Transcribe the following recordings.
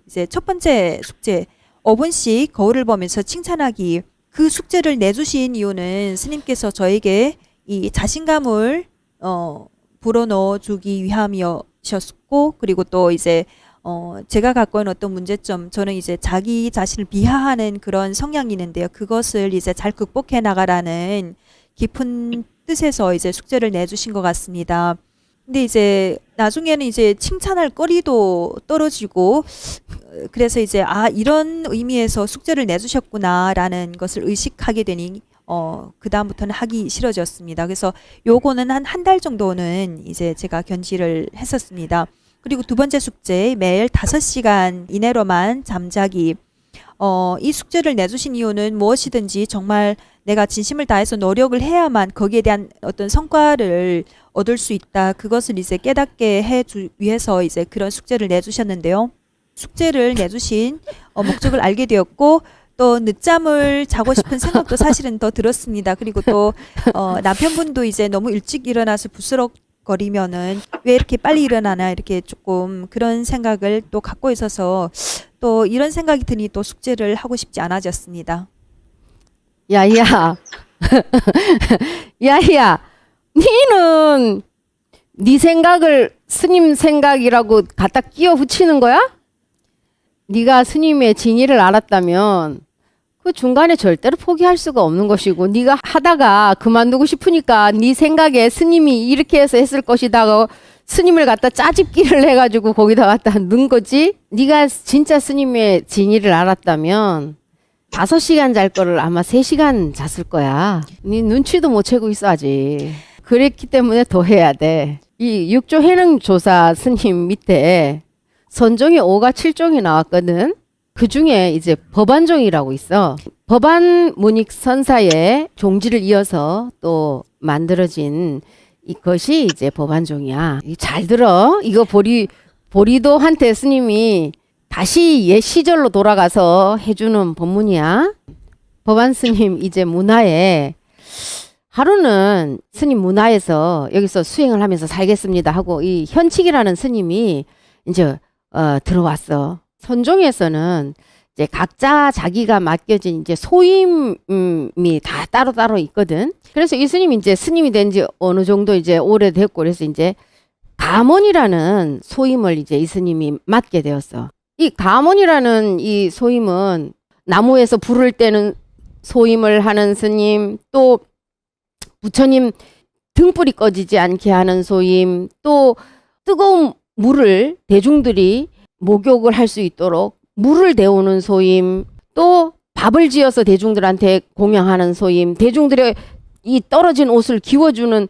이제 첫 번째 숙제 5분씩 거울을 보면서 칭찬하기. 그 숙제를 내주신 이유는 스님께서 저에게 이 자신감을 불어넣어 주기 위함이었고, 그리고 또 이제 제가 갖고 있는 어떤 문제점, 저는 이제 자기 자신을 비하하는 그런 성향이 있는데요. 그것을 이제 잘 극복해 나가라는 깊은 뜻에서 이제 숙제를 내주신 것 같습니다. 근데 이제 나중에는 이제 칭찬할 거리도 떨어지고, 그래서 이제 이런 의미에서 숙제를 내주셨구나라는 것을 의식하게 되니 그다음부터는 하기 싫어졌습니다. 그래서 요거는 한 달 정도는 이제 제가 견지를 했었습니다. 그리고 두 번째 숙제 매일 5시간 이내로만 잠자기. 이 숙제를 내주신 이유는 무엇이든지 정말 내가 진심을 다해서 노력을 해야만 거기에 대한 어떤 성과를 얻을 수 있다. 그것을 이제 깨닫게 위해서 이제 그런 숙제를 내주셨는데요. 숙제를 내주신 목적을 알게 되었고, 또 늦잠을 자고 싶은 생각도 사실은 더 들었습니다. 그리고 또 남편분도 이제 너무 일찍 일어나서 부스럭거리면은 왜 이렇게 빨리 일어나나, 이렇게 조금 그런 생각을 또 갖고 있어서 또 이런 생각이 드니 또 숙제를 하고 싶지 않아졌습니다. 야야, 야야, 니는 네 생각을 스님 생각이라고 갖다 끼워 붙이는 거야? 네가 스님의 진의를 알았다면 그 중간에 절대로 포기할 수가 없는 것이고, 네가 하다가 그만두고 싶으니까 네 생각에 스님이 이렇게 해서 했을 것이다 스님을 갖다 짜집기를 해가지고 거기다 갖다 넣은 거지. 네가 진짜 스님의 진의를 알았다면 5시간 잘 거를 아마 3시간 잤을 거야. 네 눈치도 못 채고 있어 아직. 그랬기 때문에 더 해야 돼. 이 육조 해능조사 스님 밑에 선종이 5가 7종이 나왔거든. 그 중에 이제 법안종이라고 있어. 법안 문익 선사의 종지를 이어서 또 만들어진 이것이 이제 법안종이야. 잘 들어. 이거 보리도한테 스님이 다시 옛 시절로 돌아가서 해주는 법문이야. 법안 스님 이제 문화에 하루는 스님 문화에서 여기서 수행을 하면서 살겠습니다 하고 이 현칙이라는 스님이 이제 들어왔어. 선종에서는 이제 각자 자기가 맡겨진 이제 소임이 다 따로따로 있거든. 그래서 이 스님이 이제 스님이 된 지 어느 정도 이제 오래됐고, 그래서 이제 가문이라는 소임을 이제 이 스님이 맡게 되었어. 이 가문이라는 이 소임은 나무에서 불을 때는 소임을 하는 스님, 또 부처님 등불이 꺼지지 않게 하는 소임, 또 뜨거운 물을 대중들이 목욕을 할 수 있도록 물을 데우는 소임, 또 밥을 지어서 대중들한테 공양하는 소임, 대중들의 이 떨어진 옷을 기워주는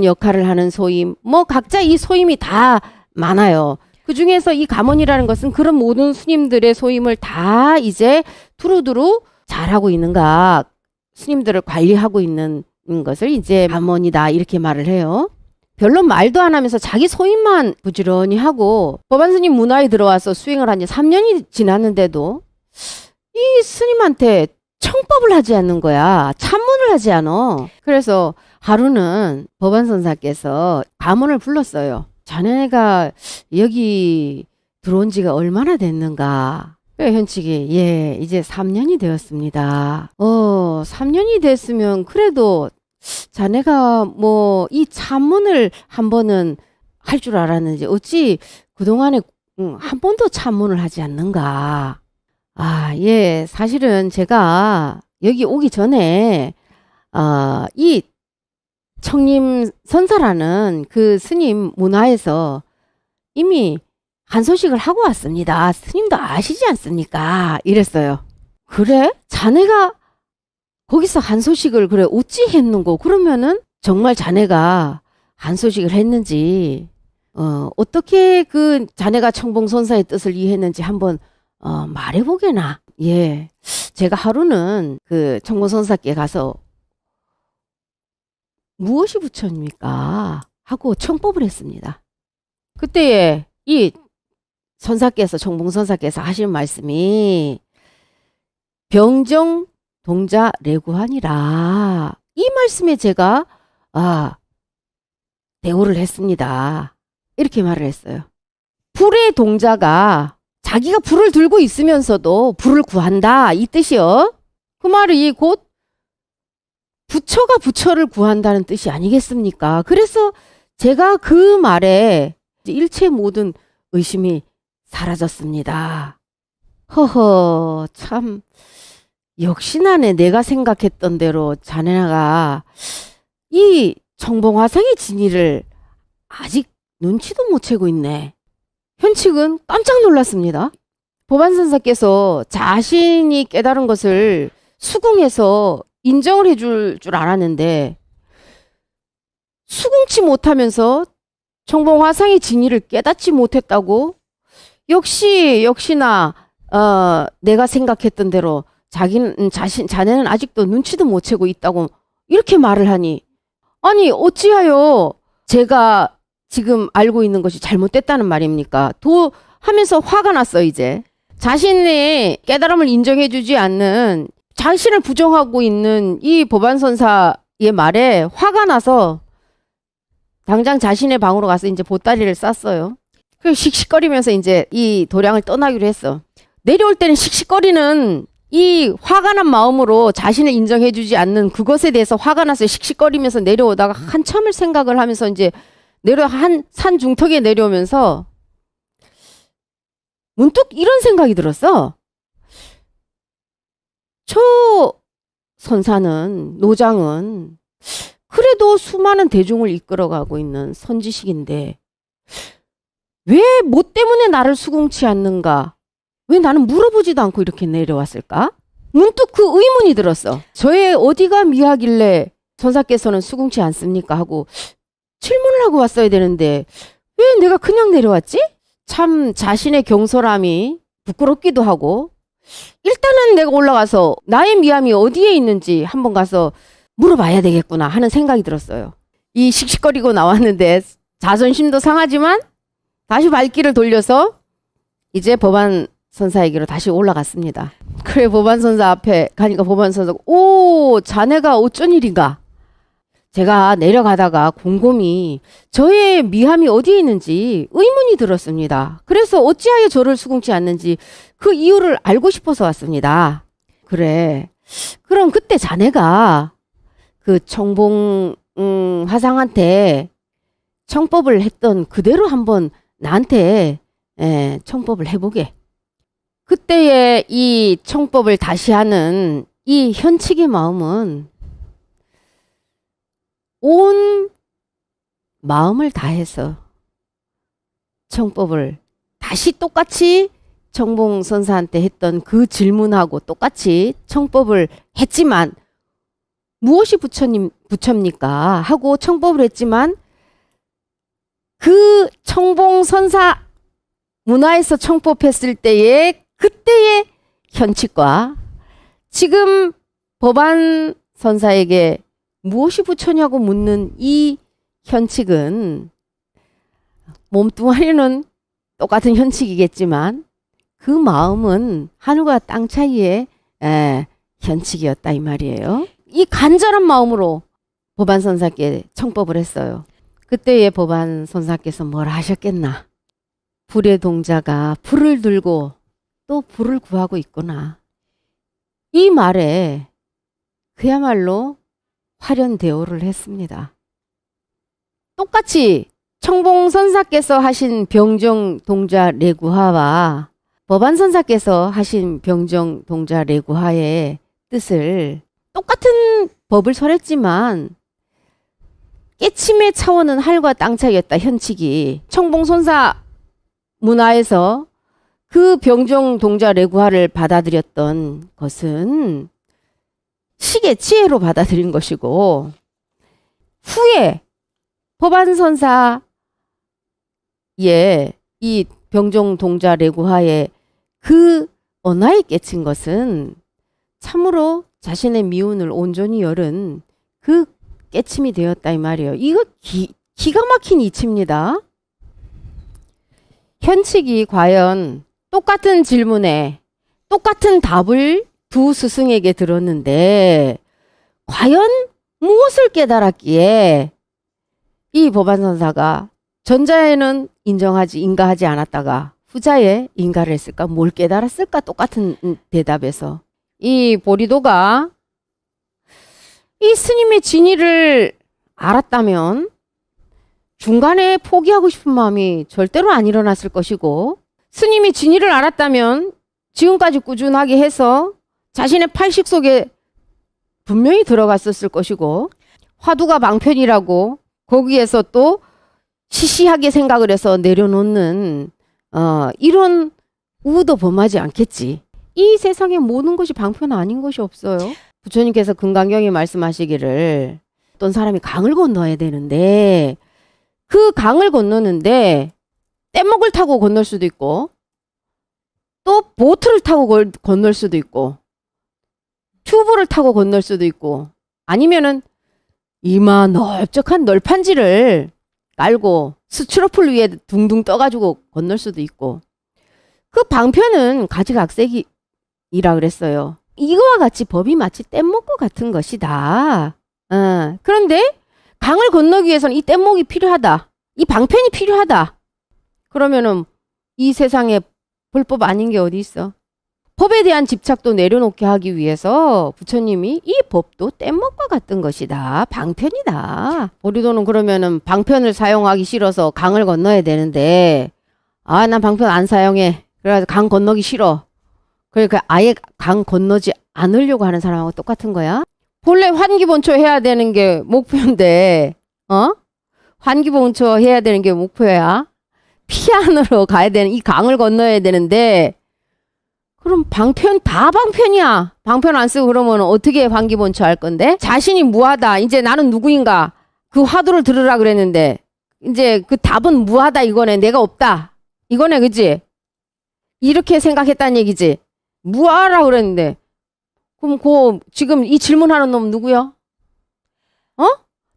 역할을 하는 소임, 뭐 각자 이 소임이 다 많아요. 그 중에서 이 가문이라는 것은 그런 모든 스님들의 소임을 다 이제 두루두루 잘하고 있는가, 스님들을 관리하고 있는 것을 이제 가문이다 이렇게 말을 해요. 별로 말도 안 하면서 자기 소임만 부지런히 하고 법안 스님 문화에 들어와서 수행을 한 지 3년이 지났는데도 이 스님한테 청법을 하지 않는 거야. 참문을 하지 않아. 그래서 하루는 법안 선사께서 가문을 불렀어요. 자네가 여기 들어온 지가 얼마나 됐는가? 현칙이 예 이제 3년이 되었습니다. 3년이 됐으면 그래도 자네가 뭐 이 참문을 한 번은 할 줄 알았는지 어찌 그동안에 한 번도 참문을 하지 않는가? 예, 사실은 제가 여기 오기 전에 이 청림 선사라는 그 스님 문화에서 이미 한소식을 하고 왔습니다. 스님도 아시지 않습니까? 이랬어요. 그래? 자네가 거기서 한소식을 그래 어찌 했는고? 그러면은 정말 자네가 한소식을 했는지 어떻게 그 자네가 청봉선사의 뜻을 이해했는지 한번 말해보게나. 예, 제가 하루는 그 청봉선사께 가서 무엇이 부처입니까? 하고 청법을 했습니다. 그때에 이 선사께서 청봉선사께서 하시는 말씀이 병정 동자 레구하니라. 이 말씀에 제가 대우를 했습니다. 이렇게 말을 했어요. 불의 동자가 자기가 불을 들고 있으면서도 불을 구한다 이 뜻이요. 그 말이 곧 부처가 부처를 구한다는 뜻이 아니겠습니까? 그래서 제가 그 말에 일체 모든 의심이 사라졌습니다. 허허, 참 역시나네. 내가 생각했던 대로 자네가 이 청봉화상의 진위를 아직 눈치도 못 채고 있네. 현칙은 깜짝 놀랐습니다. 법안선사께서 자신이 깨달은 것을 수긍해서 인정을 해줄 줄 알았는데 수긍치 못하면서 청봉화상의 진위를 깨닫지 못했다고? 역시나 내가 생각했던 대로 자네는 아직도 눈치도 못 채고 있다고 이렇게 말을 하니, 아니 어찌하여 제가 지금 알고 있는 것이 잘못됐다는 말입니까? 하면서 화가 났어. 이제 자신의 깨달음을 인정해주지 않는, 자신을 부정하고 있는 이 법안선사의 말에 화가 나서 당장 자신의 방으로 가서 이제 보따리를 쌌어요. 그래서 씩씩거리면서 이제 이 도량을 떠나기로 했어. 내려올 때는 씩씩거리는 이 화가 난 마음으로 자신을 인정해주지 않는 그것에 대해서 화가 나서 씩씩거리면서 내려오다가 한참을 생각을 하면서 이제 한 산 중턱에 내려오면서 문득 이런 생각이 들었어. 저 선사는, 노장은 그래도 수많은 대중을 이끌어가고 있는 선지식인데 왜 뭐 때문에 나를 수긍치 않는가? 왜 나는 물어보지도 않고 이렇게 내려왔을까? 문득 그 의문이 들었어. 저의 어디가 미하길래 선사께서는 수긍치 않습니까? 하고 질문을 하고 왔어야 되는데 왜 내가 그냥 내려왔지? 참 자신의 경솔함이 부끄럽기도 하고, 일단은 내가 올라가서 나의 미함이 어디에 있는지 한번 가서 물어봐야 되겠구나 하는 생각이 들었어요. 이 씩씩거리고 나왔는데 자존심도 상하지만 다시 발길을 돌려서 이제 법안선사에게로 다시 올라갔습니다. 그래, 법안선사 앞에 가니까 법안선사가 오, 자네가 어쩐 일인가? 제가 내려가다가 곰곰이 저의 미함이 어디에 있는지 의문이 들었습니다. 그래서 어찌하여 저를 수긍치 않는지 그 이유를 알고 싶어서 왔습니다. 그래, 그럼 그때 자네가 그 청봉 화상한테 청법을 했던 그대로 한번 나한테 청법을 해보게. 그때의 이 청법을 다시 하는 이 현칙의 마음은 온 마음을 다해서 청법을 다시 똑같이 청봉선사한테 했던 그 질문하고 똑같이 청법을 했지만, 무엇이 부처입니까? 하고 청법을 했지만 그 청봉선사 문화에서 청법했을 때의 그때의 현칙과 지금 법안선사에게 무엇이 부처냐고 묻는 이 현칙은, 몸뚱아리는 똑같은 현칙이겠지만 그 마음은 하늘과 땅 차이의 현칙이었다 이 말이에요. 이 간절한 마음으로 법안선사께 청법을 했어요. 그때의 법안선사께서 뭘 하셨겠나? 불의 동자가 불을 들고 또 불을 구하고 있구나. 이 말에 그야말로 화련대오를 했습니다. 똑같이 청봉선사께서 하신 병정동자 레구화와 법안선사께서 하신 병정동자 레구화의 뜻을, 똑같은 법을 설했지만 깨침의 차원은 하늘과 땅 차이였다. 현칙이 청봉선사 문화에서 그 병정동자 레구화를 받아들였던 것은 식의 지혜로 받아들인 것이고, 후에 법안선사의 이 병정동자 레구화의 그 언화에 깨친 것은 참으로 자신의 미운을 온전히 열은 그 깨침이 되었다 이 말이에요. 이거 기가 막힌 이치입니다. 현칙이 과연 똑같은 질문에 똑같은 답을 두 스승에게 들었는데 과연 무엇을 깨달았기에 이 법안선사가 전자에는 인가하지 않았다가 후자에 인가를 했을까? 뭘 깨달았을까? 똑같은 대답에서 이 보리도가 이 스님의 진의를 알았다면 중간에 포기하고 싶은 마음이 절대로 안 일어났을 것이고, 스님이 진의를 알았다면 지금까지 꾸준하게 해서 자신의 팔식 속에 분명히 들어갔었을 것이고, 화두가 방편이라고 거기에서 또 시시하게 생각을 해서 내려놓는 이런 우도 범하지 않겠지. 이 세상에 모든 것이 방편 아닌 것이 없어요. 부처님께서 금강경에 말씀하시기를 어떤 사람이 강을 건너야 되는데 그 강을 건너는데 뗏목을 타고 건널 수도 있고 또 보트를 타고 건널 수도 있고 튜브를 타고 건널 수도 있고 아니면은 이마 넓적한 널판지를 깔고 스티로폴 위에 둥둥 떠가지고 건널 수도 있고, 그 방편은 가지각색이라 그랬어요. 이거와 같이 법이 마치 뗏목과 같은 것이다. 그런데 강을 건너기 위해서는 이 뗏목이 필요하다. 이 방편이 필요하다. 그러면은 이 세상에 불법 아닌 게 어디 있어? 법에 대한 집착도 내려놓게 하기 위해서 부처님이 이 법도 뗏목과 같은 것이다. 방편이다. 보리도는 그러면은 방편을 사용하기 싫어서 강을 건너야 되는데, 난 방편 안 사용해. 그래가지고 강 건너기 싫어. 그러니까 아예 강 건너지 않으려고 하는 사람하고 똑같은 거야. 본래 환기본초 해야 되는 게 목표인데, 환기본초 해야 되는 게 목표야. 피안으로 가야 되는, 이 강을 건너야 되는데, 그럼 방편 다 방편이야. 방편 안 쓰고 그러면 어떻게 환기본초 할 건데? 자신이 무하다. 이제 나는 누구인가? 그 화두를 들으라 그랬는데 이제 그 답은 무하다 이거네. 내가 없다. 이거네, 그지? 이렇게 생각했다는 얘기지. 무하라 그랬는데 그럼 지금 이 질문하는 놈 누구야?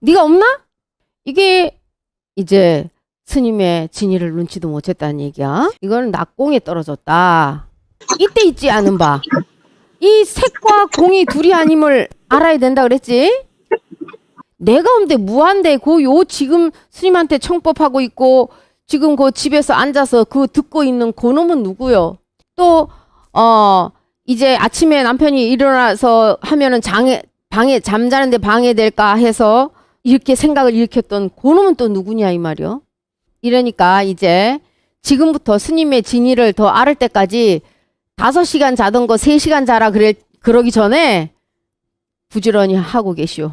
네가 없나? 이게 이제 스님의 진의를 눈치도 못 챘다는 얘기야. 이건 낙공에 떨어졌다. 이때 있지 않은 바. 이 색과 공이 둘이 아님을 알아야 된다 그랬지? 내가 없는데 무한데 요 지금 스님한테 청법하고 있고 지금 그 집에서 앉아서 그 듣고 있는 그 놈은 누구요? 또 이제 아침에 남편이 일어나서 하면은 방에 잠자는데 방해될까 해서 이렇게 생각을 일으켰던 그 놈은 또 누구냐 이 말이요. 이러니까 이제 지금부터 스님의 진의를 더 알을 때까지 5시간 자던 거 3시간 자라 그러기 전에 부지런히 하고 계시오.